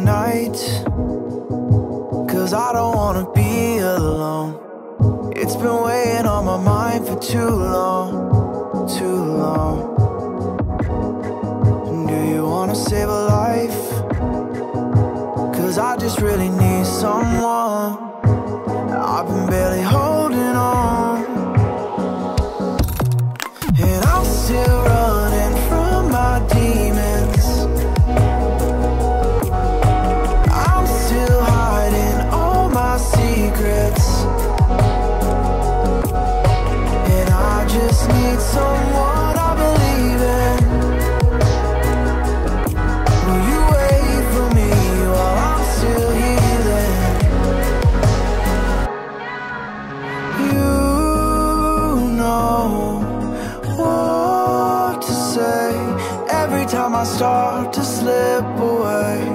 night, 'cause I don't wanna be alone. It's been weighing on my mind for too long, too long. Do you wanna save a life? 'Cause I just really need someone. I've been barely holding on, and I'm still running from my demons. I'm still hiding all my secrets, and I just need someone I believe in. Will you wait for me while I'm still healing? You know what to say every time I start to slip away.